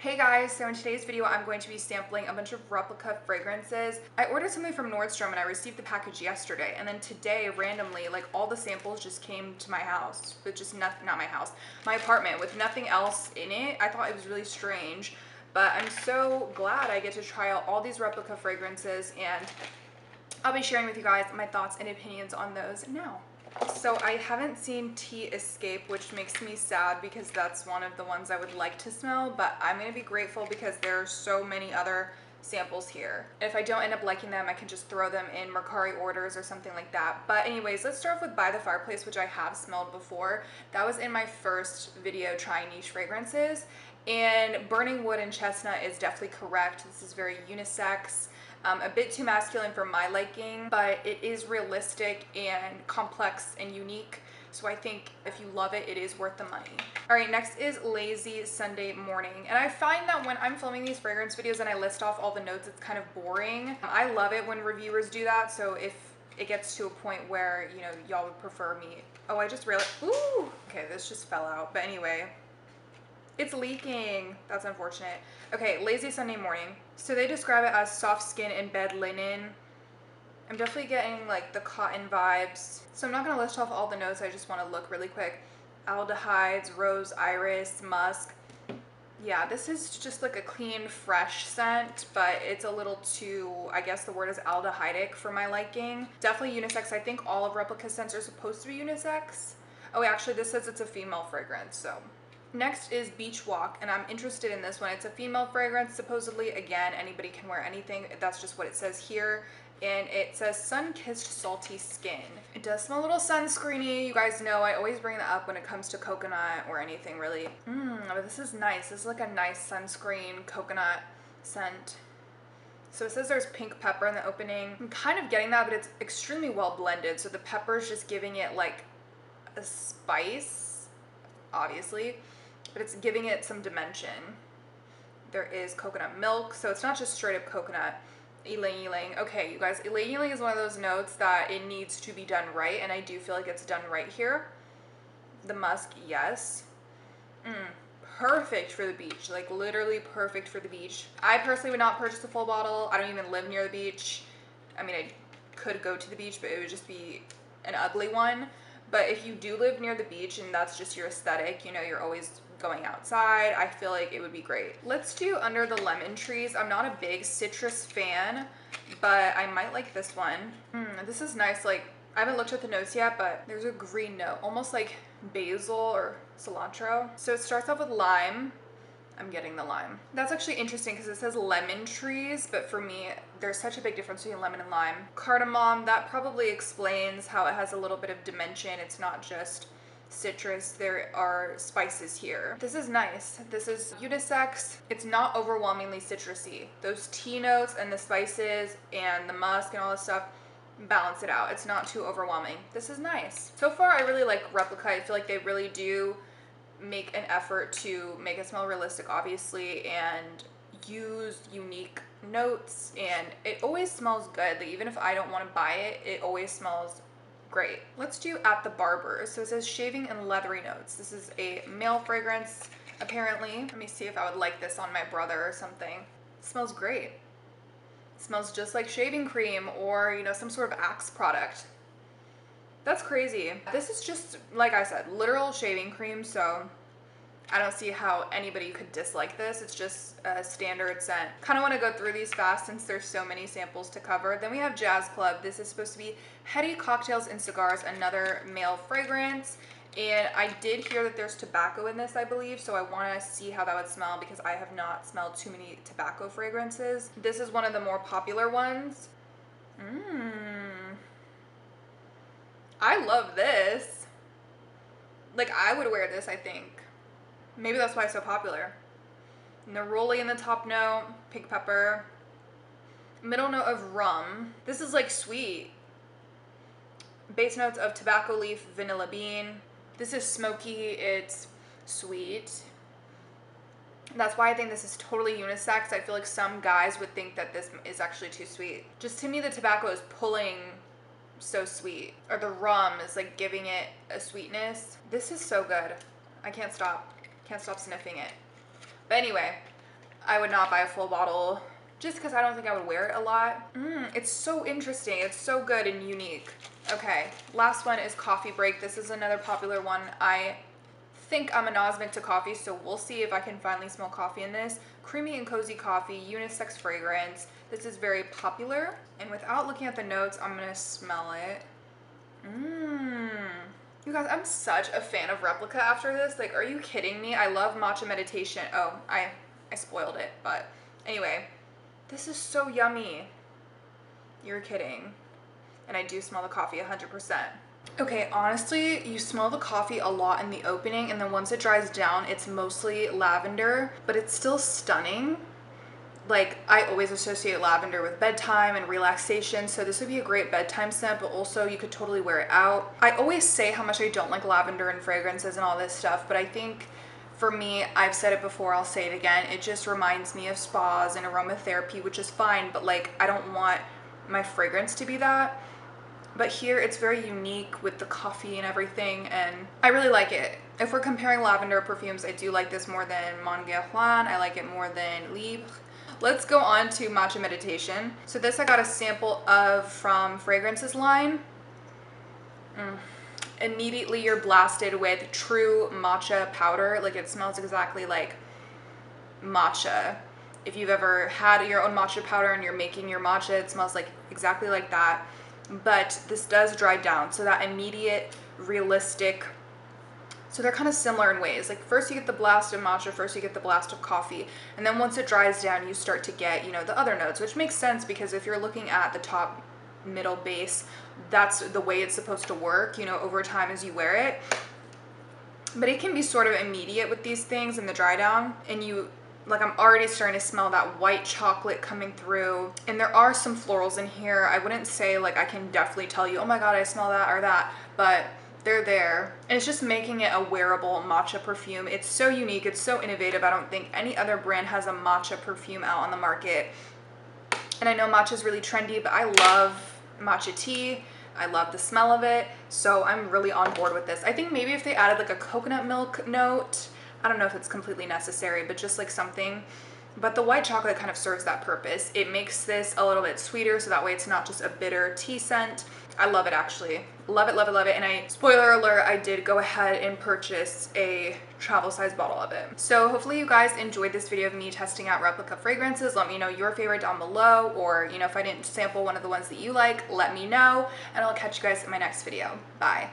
Hey guys, so in today's video I'm going to be sampling a bunch of replica fragrances. I ordered something from Nordstrom and I received the package yesterday, and then today randomly like all the samples just came to my house, but just not my house, my apartment with nothing else in it. I thought it was really strange, but I'm so glad I get to try out all these replica fragrances, and I'll be sharing with you guys my thoughts and opinions on those now. So I haven't seen Tea Escape, which makes me sad because that's one of the ones I would like to smell, but I'm going to be grateful because there are so many other samples here. If I don't end up liking them, I can just throw them in Mercari orders or something like that. But anyways, let's start off with By the Fireplace, which I have smelled before. That was in my first video trying niche fragrances, and Burning Wood and Chestnut is definitely correct. This is very unisex. A bit too masculine for my liking, but it is realistic and complex and unique. So I think if you love it, it is worth the money. All right, next is Lazy Sunday Morning. And I find that when I'm filming these fragrance videos and I list off all the notes, it's kind of boring. I love it when reviewers do that. So if it gets to a point where, you know, y'all would prefer me. Oh, I just realized, ooh, okay, this just fell out. But anyway, it's leaking. That's unfortunate. Okay, Lazy Sunday Morning. So they describe it as soft skin and bed linen. I'm definitely getting like the cotton vibes. So I'm not going to list off all the notes. I just want to look really quick. Aldehydes, rose, iris, musk. Yeah, this is just like a clean, fresh scent, but it's a little too, I guess the word is aldehydic for my liking. Definitely unisex. I think all of Replica scents are supposed to be unisex. Oh, actually, this says it's a female fragrance, so. Next is Beach Walk, and I'm interested in this one. It's a female fragrance, supposedly. Again, anybody can wear anything. That's just what it says here. And it says sun-kissed salty skin. It does smell a little sunscreeny. You guys know I always bring that up when it comes to coconut or anything really. But this is nice. This is like a nice sunscreen coconut scent. So it says there's pink pepper in the opening. I'm kind of getting that, but it's extremely well blended. So the pepper's just giving it like a spice, obviously, but it's giving it some dimension. There is coconut milk, so it's not just straight up coconut. Ylang ylang. Okay, you guys, ylang ylang is one of those notes that it needs to be done right, and I do feel like it's done right here. The musk, yes. Perfect for the beach, like literally perfect for the beach. I personally would not purchase a full bottle. I don't even live near the beach. I mean, I could go to the beach, but it would just be an ugly one. But if you do live near the beach and that's just your aesthetic, you know, you're always going outside, I feel like it would be great. Let's do Under the Lemon Trees. I'm not a big citrus fan, but I might like this one. This is nice. Like, I haven't looked at the notes yet, but there's a green note, almost like basil or cilantro. So it starts off with lime. I'm getting the lime. That's actually interesting because it says lemon trees, but for me, there's such a big difference between lemon and lime. Cardamom, that probably explains how it has a little bit of dimension. It's not just citrus, there are spices here. This is nice. This is unisex. It's not overwhelmingly citrusy. Those tea notes and the spices and the musk and all this stuff balance it out. It's not too overwhelming. This is nice. So far, I really like Replica. I feel like they really do make an effort to make it smell realistic, obviously, and use unique notes, and it always smells good. Like, even if I don't want to buy it, it always smells great. Let's do At the Barber. So it says shaving and leathery notes. This is a male fragrance, apparently. Let me see if I would like this on my brother or something. It smells great. It smells just like shaving cream or, you know, some sort of Axe product. That's crazy. This is just, like I said, literal shaving cream, so I don't see how anybody could dislike this. It's just a standard scent. Kind of want to go through these fast since there's so many samples to cover. Then we have Jazz Club. This is supposed to be Heady Cocktails and Cigars, another male fragrance. And I did hear that there's tobacco in this, I believe, so I want to see how that would smell because I have not smelled too many tobacco fragrances. This is one of the more popular ones. I love this. Like, I would wear this, I think. Maybe that's why it's so popular. Neroli in the top note, pink pepper. Middle note of rum. This is like sweet. Base notes of tobacco leaf, vanilla bean. This is smoky, it's sweet. That's why I think this is totally unisex. I feel like some guys would think that this is actually too sweet. Just to me, the tobacco is pulling so sweet, or the rum is like giving it a sweetness. This is so good. I can't stop sniffing it. But anyway, I would not buy a full bottle just because I don't think I would wear it a lot. It's so interesting. It's so good and unique. Okay, last one is coffee break. This is another popular one. I think I'm anosmic to coffee, so we'll see if I can finally smell coffee in this. Creamy and cozy coffee, unisex fragrance. This is very popular. And without looking at the notes, I'm gonna smell it. You guys, I'm such a fan of Replica after this. Like, are you kidding me? I love Matcha Meditation. Oh, I spoiled it, but anyway, this is so yummy. You're kidding. And I do smell the coffee 100%. Okay, honestly, you smell the coffee a lot in the opening, and then once it dries down, it's mostly lavender, but it's still stunning. Like, I always associate lavender with bedtime and relaxation, so this would be a great bedtime scent, but also you could totally wear it out. I always say how much I don't like lavender and fragrances and all this stuff, but I think for me, I've said it before, I'll say it again, it just reminds me of spas and aromatherapy, which is fine, but like, I don't want my fragrance to be that. But here it's very unique with the coffee and everything, and I really like it. If we're comparing lavender perfumes, I do like this more than margiela. I like it more than Libre. Let's go on to Matcha Meditation. So this I got a sample of from Fragrances line. Immediately you're blasted with true matcha powder. Like, it smells exactly like matcha. If you've ever had your own matcha powder and you're making your matcha, it smells like exactly like that. But this does dry down, so that immediate, realistic, so they're kind of similar in ways. Like, first you get the blast of matcha, first you get the blast of coffee, and then once it dries down, you start to get, you know, the other notes, which makes sense because if you're looking at the top, middle, base, that's the way it's supposed to work, you know, over time as you wear it. But it can be sort of immediate with these things in the dry down, and you, like, I'm already starting to smell that white chocolate coming through, and there are some florals in here. I wouldn't say like I can definitely tell you, oh my god, I smell that or that, but they're there, and it's just making it a wearable matcha perfume. It's so unique, it's so innovative. I don't think any other brand has a matcha perfume out on the market, and I know matcha is really trendy, but I love matcha tea. I love the smell of it, so I'm really on board with this. I think maybe if they added like a coconut milk note, I don't know if it's completely necessary, but just like something. But the white chocolate kind of serves that purpose. It makes this a little bit sweeter, so that way it's not just a bitter tea scent. I love it, actually. Love it, love it, love it. And I, spoiler alert, I did go ahead and purchase a travel size bottle of it. So hopefully you guys enjoyed this video of me testing out Replica fragrances. Let me know your favorite down below, or, you know, if I didn't sample one of the ones that you like, let me know, and I'll catch you guys in my next video. Bye.